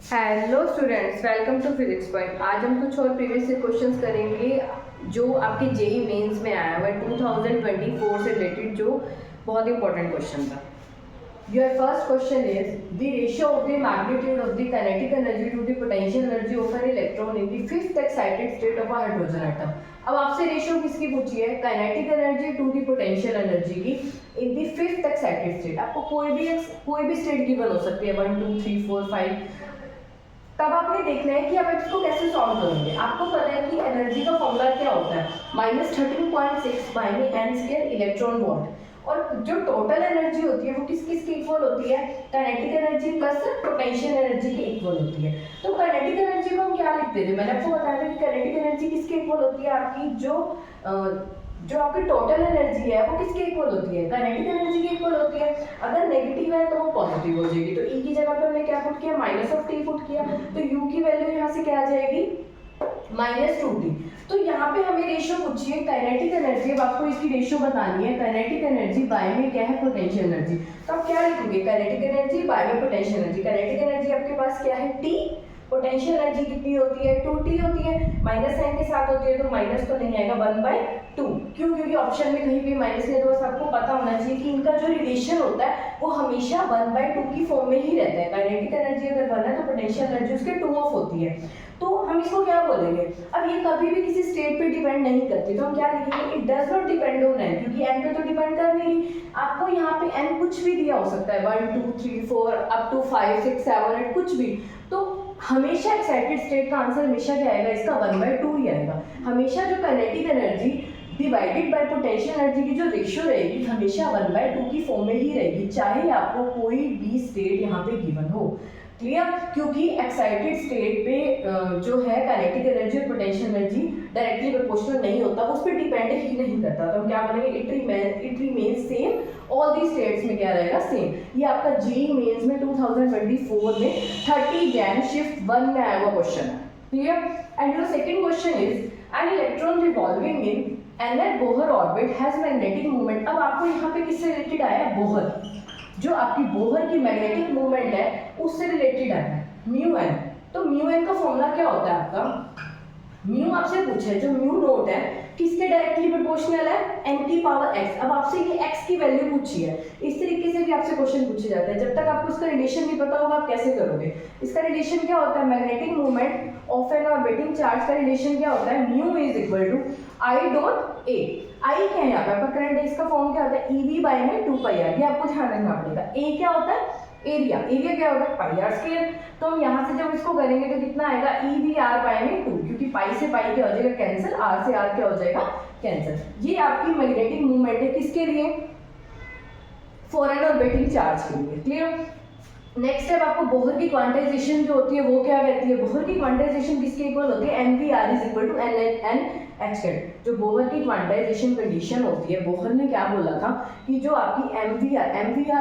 Hello students, welcome to physics point. आज हम कुछ और प्रीवियस क्वेश्चंस करेंगे जो आपके जेई मेंस में आया हुआ है 2024 से रिलेटेड, जो बहुत इंपॉर्टेंट क्वेश्चन था। Your first question is the ratio of the magnitude of the kinetic energy to the potential energy of an electron in the fifth excited state of a hydrogen atom. अब आपसे ratio किसकी पूछी है? Kinetic energy to the potential energy की in the fifth excited state. आपको कोई भी state given हो सकती है, 1 2 3 4 5। तब आपने देखना है कि आप इसको कैसे सॉल्व करेंगे। आपको पता है कि एनर्जी का फॉर्मूला क्या होता है, -13.6 बाय में n स्क्वायर इलेक्ट्रॉन वोल्ट। और जो टोटल एनर्जी होती है वो किस किस के इक्वल होती है? Kinetic energy plus potential energy के इक्वल होती है। तो काइनेटिक एनर्जी को हम क्या लिखते थे? मैंने आपको बताया था कि काइनेटिक एनर्जी किसके इक्वल होती है? आपकी जो आपकी टोटल एनर्जी है वो किसके इक्वल होती है? काइनेटिक एनर्जी के इक्वल होती है। अगर नेगेटिव है तो वो पॉजिटिव हो जाएगी। तो ई की जगह पे हमने क्या पुट किया? -t पुट किया। तो यू की वैल्यू यहाँ से क्या आ जाएगी? -2t। तो यहाँ पे हमें रेशियो पूछी है काइनेटिक एनर्जी। अब आपको इसकी रेशियो बतानी है। काइनेटिक एनर्जी बाय में क्या है? Potential energy. तो आप क्या लिखोगे? काइनेटिक एनर्जी बाय में पोटेंशियल एनर्जी। काइनेटिक एनर्जी आपके पास क्या है? t। पोटेंशियल एनर्जी कितनी होती है? 2t होती है। माइनस साइन के साथ होती है तो माइनस तो नहीं आएगा, 1/2। क्यों? क्योंकि ऑप्शन में कहीं भी माइनस नहीं है। तो बस आपको पता होना चाहिए कि इनका जो रिलेशन होता है वो हमेशा 1/2 की फॉर्म में ही रहता है। काइनेटिक एनर्जी अगर 1 है तो पोटेंशियल एनर्जी उसके 2 ऑफ होती है। तो हम इसको क्या बोलेंगे? अब ये कभी भी किसी स्टेट पे डिपेंड नहीं करती, तो हम क्या लिखेंगे? It does not depend on n, क्योंकि n पे तो डिपेंड कर नहीं रही। आपको यहाँ पे n कुछ भी दिया हो सकता है, 1 2 3 4 अप टू 5 6 7 8 कुछ भी। तो हमेशा एक्साइटेड स्टेट का आंसर हमेशा क्या आएगा? इसका 1/2 ही आएगा। हमेशा जो kinetic energy divided by potential energy की जो रेशियो रहेगी हमेशा 1/2 की फॉर्म में ही रहेगी, चाहे आपको कोई भी स्टेट यहाँ पे गिवन हो। क्लियर? क्योंकि एक्साइटेड स्टेट पे जो है काइनेटिक एनर्जी और पोटेंशियल एनर्जी डायरेक्टली प्रोपोर्शनल नहीं होता, उस पर डिपेंड ही नहीं करता। तो हम क्या बोलेंगे? It remains same. All the states में क्या रहेगा? सेम। ये आपका जेईई मेंस में 2024 में 30 जैन शिफ्ट 1 में आया हुआ क्वेश्चन है। Clear? And your second question is an electron revolving in nth Bohr orbit has magnetic movement. अब आपको यहाँ पे किससे रिलेटेड आया है? बोहर। जो आपकी बोहर की मैग्नेटिक मूवमेंट है उससे रिलेटेड आया है म्यू एन। तो म्यू एन का फॉर्मूला क्या होता है आपका? म्यू आपसे पूछा है, जो म्यू नोट है किसके डायरेक्टली प्रोपोर्शनल है? n की पावर x। अब आपसे ये x की वैल्यू पूछी है। इस तरीके से भी आपसे क्वेश्चन पूछे जाते हैं। जब तक आपको इसका रिलेशन नहीं पता होगा आप कैसे करोगे? इसका रिलेशन क्या होता है? Magnetic movement of an orbiting charge का रिलेशन क्या होता है? Mu is equal to I dot A. I क्या है यहाँ पे? आपका करंट है, इसका फॉर्म क्या होता है? EV बाय में 2 पाई आर। ये आपको ध्यान रखना पड़ेगा। ए क्या होता है? एरिया। एरिया क्या होता है? पाई आर स्क्वायर। तो हम यहाँ से जब इसको करेंगे तो कितना आएगा? EV r बाय में 2, क्योंकि पाई से पाई क्या हो जाएगा? कैंसिल। r से r क्या हो जाएगा? कैंसिल। ये आपकी मैग्नेटिक मूवमेंट है किसके लिए? फॉर एन ऑर्बिटिंग चार्ज के लिए। क्लियर? नेक्स्ट स्टेप आपको बोहर की क्वांटाइजेशन जो होती है वो क्या कहती है? बोहर की क्वांटाइजेशन किसके इक्वल होती है? MVR is equal to NH। जो बोहर की क्वांटाइजेशन कंडीशन होती है, बोहर ने क्या बोला था कि जो आपकी MVR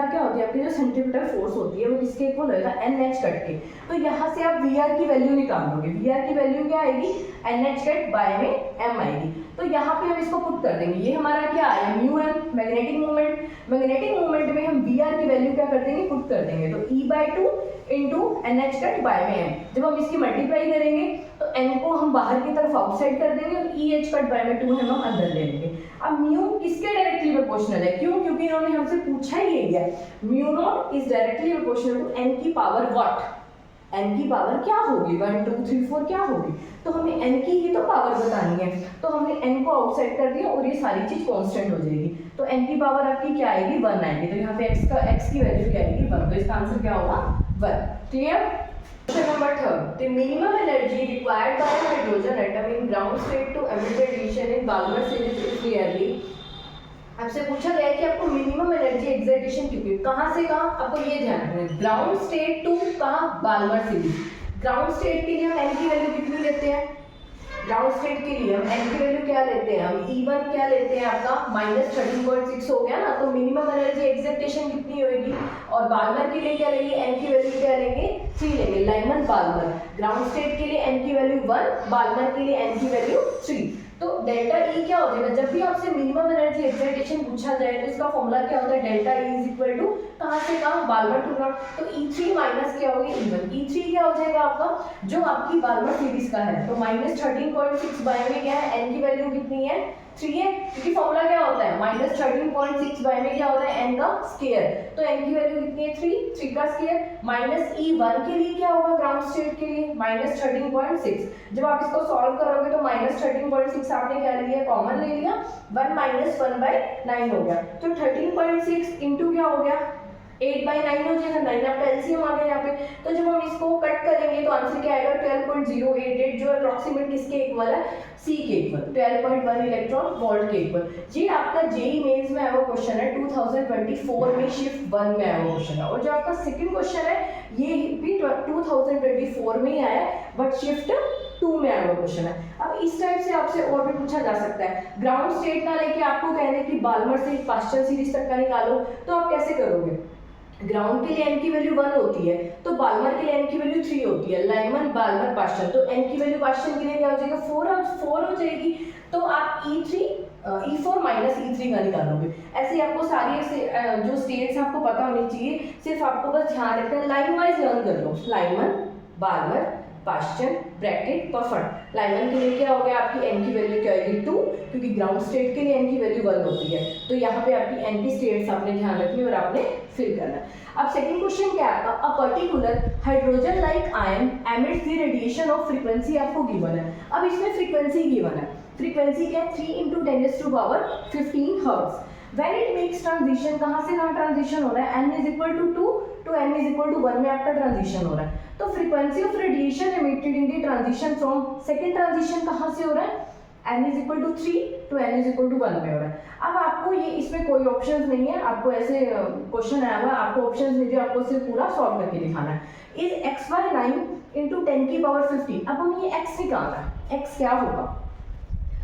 क्या होती है? आपकी जो सेंट्रीपिटल फोर्स होती है वो किसके इक्वल होगा? NH कट के। तो यहाँ से आप VR की वैल्यू निकालोगे। VR की वैल्यू क्या आएगी? NH कट बाय में M आएगी। तो यहाँ पे हम इसको पुट कर देंगे। ये हमारा क्या आया? Mu M, magnetic movement. Magnetic movement में हम VR की वैल्यू क्या कर देंगे? पुट कर देंगे। तो E/2 into NH cut by में M। जब हम इसकी मल्टीप्लाई करेंगे तो N को हम बाहर की तरफ आउटसाइड कर देंगे और EH कट बाय में 2 हम अंदर ले लेंगे। अब म्यू किसके डायरेक्टली प्रोपोर्शनल है? क्यों? क्योंकि इन्होंने हमसे पूछा ही यही है। Mu not is directly proportional to N की पावर व्हाट? n की पावर क्या होगी? 1 2 3 4 क्या होगी? तो हमें n की ही तो पावर बतानी है। तो हमने n को आउटसाइड कर दिया और ये सारी चीज कांस्टेंट हो जाएगी। तो n की पावर आपकी क्या आएगी? 1 आएगी। तो यहाँ पे x की वैल्यू क्या आएगी? 1। तो इसका आंसर क्या होगा? 1। Clear? Question number 3, the minimum energy required by hydrogen atom in ground state to emit radiation in Balmer series is clearly. आपसे पूछा गया है कि आपको मिनिमम एनर्जी एक्साइटेशन कितनी, कहां से कहां? आपको ये ध्यान रखना है, ग्राउंड स्टेट टू कहां? Balmer series. ग्राउंड स्टेट के लिए हम n की वैल्यू कितनी लेते हैं? ग्राउंड स्टेट के लिए हम n की वैल्यू क्या लेते हैं? हम E1 क्या लेते हैं? आपका -13.6 हो गया ना। तो मिनिमम एनर्जी एक्साइटेशन कितनी होगी? और बाल्मर के लिए क्या लेंगे? n की वैल्यू क्या लेंगे? 3 लेंगे। Lyman Balmer. ग्राउंड स्टेट के लिए n की वैल्यू 1, बाल्मर के लिए n की वैल्यू 3। तो डेल्टा ई क्या हो जाएगा, जब भी आपसे मिनिमम एनर्जी एक्साइटेशन पूछा जाए तो इसका फॉर्मूला क्या होता है, delta E is equal to कहाँ से कहाँ, बाल्मर टू ग्राउंड। तो E3 माइनस क्या होगी E1, E3 क्या हो जाएगा आपका जो आपकी बाल्मर सीरीज का है, तो माइनस 13.6 बाय में क्या है, n की वैल्यू कितनी है 3 है, क्योंकि फॉर्मूला क्या होता है माइनस 13.6 बाय में क्या होता है n का स्क्वायर, तो n की वैल्यू कितनी है 3 का स्क्वायर, माइनस E1 के लिए क्या होगा ग्राउंड स्टेट के लिए माइनस 13.6, जब आप इसको सॉल्व करोगे तो माइनस 13.6 आपने क्या ले लिया कॉमन ले लिया, 1 माइनस 1/9 हो गया, तो 13.6 इंटू क्या हो गया 8/9 हो जाएगा, 9 आपका एलसीएम आ गया यहाँ पे। तो जब हम इसको कट करेंगे तो आंसर क्या आएगा 12.088, जो अप्रोक्सीमेट किसके इक्वल है, सी के इक्वल, 12.1 इलेक्ट्रॉन वोल्ट के इक्वल। ये आपका जेईई मेंस में आया हुआ क्वेश्चन है, 2024 में शिफ्ट 1 में आया हुआ क्वेश्चन है, और जो आपका सेकंड क्वेश्चन है ये भी 2024 में ही आया है बट शिफ्ट 2 में आया हुआ क्वेश्चन है। अब इस टाइप से आपसे और भी पूछा जा सकता है, ग्राउंड स्टेट ना लेके आपको कहने की बाल्मर से पास्कल सीरीज तक का निकालो, तो आप कैसे करोगे, ग्राउंड के लिए n की वैल्यू 1 होती है, तो बाल्मर के लिए n की वैल्यू 3 होती है, लाइमन बाल्मर पास्कल, तो n की वैल्यू पास्कल के लिए क्या हो जाएगा 4 हो जाएगी, तो आप E4 माइनस E3 का निकालोगे। ऐसे आपको सारी जो स्टेट्स आपको पता होनी चाहिए, सिर्फ आपको बस ध्यान रखना है, लाइन वाइज लर्न कर लो, लाइमन बाल्मर पास्कल ब्रैकेट बफर। लाइमन के लिए क्या हो गया आपकी n की वैल्यू क्या होगी 2, क्योंकि ग्राउंड स्टेट के लिए n की वैल्यू 1 होती है, तो यहाँ पे आपकी n की स्टेट्स आपने ध्यान रखनी और आपने फिल करना है। अब सेकंड क्वेश्चन क्या है, a particular hydrogen like ion emits the radiation of frequency आपको गिवन है। अब इसमें फ्रीक्वेंसी गिवन है, फ्रीक्वेंसी क्या है 3 × 10⁻15 hertz. When it makes transition, कहाँ से कहाँ ट्रांजिशन हो रहा है, n = 2 to n = 1 में आपका ट्रांजिशन हो रहा है, तो frequency of radiation emitted in the transition from, second transition कहाँ से हो रहा है, n = 3 to n = 1 में हो रहा है। अब आपको ये इसमें कोई ऑप्शन नहीं है, आपको ऐसे क्वेश्चन आया हुआ है, आपको ऑप्शन नहीं दिए, आपको सिर्फ पूरा सॉल्व करके दिखाना है। इज x by 9 × 10⁻15, अब हम ये x निकालना है, x क्या होगा।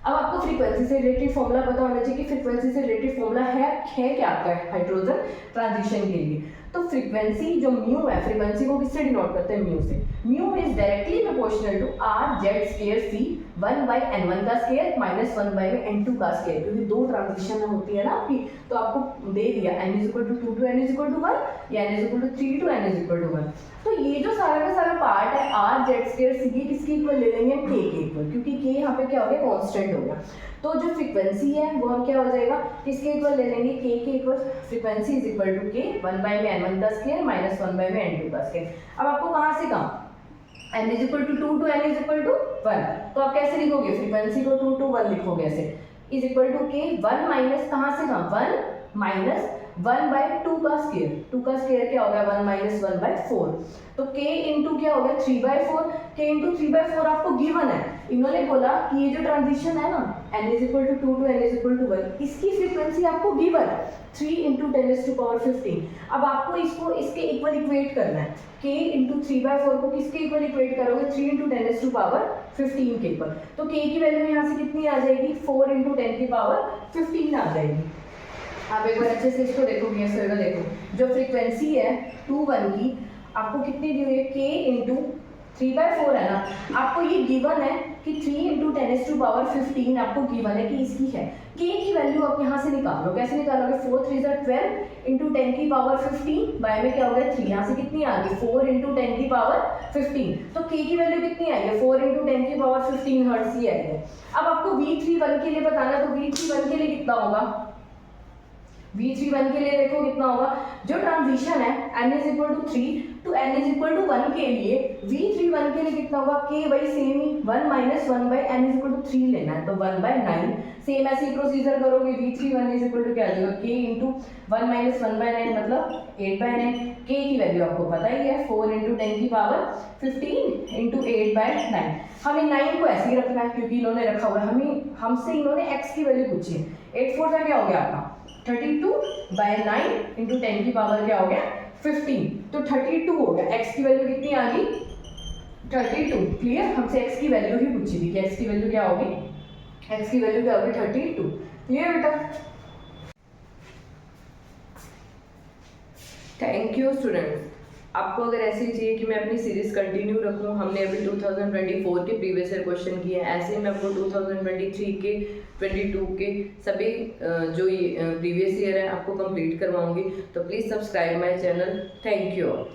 अब आपको फ्रीक्वेंसी से रिलेटेड फॉर्मूला पता होना चाहिए कि फ्रीक्वेंसी से रिलेटेड फॉर्मूला है क्या आपका हाइड्रोजन ट्रांजिशन के लिए, तो फ्रीक्वेंसी जो म्यू है, फ्रीक्वेंसी को किससे डिनोट करते हैं, म्यू से। Mu is directly proportional to R(Z²c 1/n1 का स्क्वायर माइनस 1/n2 का स्क्वायर, क्योंकि दो ट्रांजिशन होती है ना आपकी, तो आपको दे दिया n = 2 to n = 1 या n = 3 to n = 1, तो ये जो सारा का सारा पार्ट है R(Z²c ये किसके इक्वल ले लेंगे, k के इक्वल, क्योंकि k यहाँ पे क्या हो गया कांस्टेंट हो गया, तो जो फ्रीक्वेंसी है वो हम क्या हो जाएगा किसके इक्वल ले लेंगे, k के equal, frequency is equal to k 1/n1 का स्क्वायर माइनस 1/n2 का स्क्वायर। अब आपको कहाँ से कहाँ n = 2 to n = 1, तो आप कैसे लिखोगे, फ्रीक्वेंसी को 2 to 1 लिखोगे ऐसे, is equal to k 1 minus कहाँ से कहाँ 1 माइनस 1/2 का स्क्वायर, 2 का स्क्वायर क्या हो गया 1 माइनस 1/4, तो k इंटू क्या हो गया 3/4, k इंटू 3/4 आपको गिवन है, इन्होंने बोला कि ये जो ट्रांजिशन है ना n = 2 to n = 1, इसकी फ्रीक्वेंसी आपको गिवन है 3 × 10⁻15। अब आपको इसको इसके इक्वल इक्वेट करना है, k इंटू 3/4 को किसके इक्वल इक्वेट करोगे 3 × 10⁻15 के इक्वल, तो k की वैल्यू यहाँ से कितनी आ जाएगी 4 × 10⁻15 आ जाएगी। आप एक बार अच्छे से इसको देखोगे, ऐसे होगा, देखो जो फ्रीक्वेंसी है 2 1 की आपको कितनी दी हुई है, k इंटू 3/4 है ना, आपको ये गिवन है कि 3 × 10⁻15 आपको गिवन है कि इसकी है, k की वैल्यू आप यहाँ से निकालो, कैसे निकालोगे 4 3 12 × 10⁻15 बाय में क्या हो गया 3, यहाँ से कितनी आ गई 4 × 10⁻15, तो k की वैल्यू कितनी आई है 4 × 10⁻15 हर्ट्ज ही आई है। अब आपको V31 के लिए बताना, तो V31 के लिए कितना होगा, V31 के लिए देखो कितना होगा, जो ट्रांजिशन है n = 3 to n = 1 के लिए V31 के लिए कितना होगा, k वही सेम ही 1 माइनस 1/n = 3 लेना है, तो 1/9, सेम ऐसे ही प्रोसीजर करोगे, V31 = क्या आ जाएगा k इंटू 1 माइनस 1/9 मतलब 8/9, k की वैल्यू आपको पता ही है 4 × 10⁻15 इंटू 8/9, हमें 9 को ऐसे ही रखना है क्योंकि इन्होंने रखा हुआ है, हमसे इन्होंने x की वैल्यू पूछी है, 8 4 का क्या हो गया आपका 32/9 इंटू 10 की पावर क्या हो गया 15, तो 32 हो गया, x की वैल्यू कितनी आ गई 32, क्लियर, हमसे x की वैल्यू ही पूछी थी कि x की वैल्यू क्या होगी, x की वैल्यू क्या होगी 32, क्लियर बेटा। Thank you students. आपको अगर ऐसे ही चाहिए कि मैं अपनी सीरीज़ कंटिन्यू रखूं, हमने अभी 2024 के प्रीवियस ईयर क्वेश्चन किए हैं, ऐसे ही मैं आपको 2023 के 22 के सभी जो ये प्रीवियस ईयर है आपको कंप्लीट करवाऊंगी। तो please subscribe my channel. Thank you all.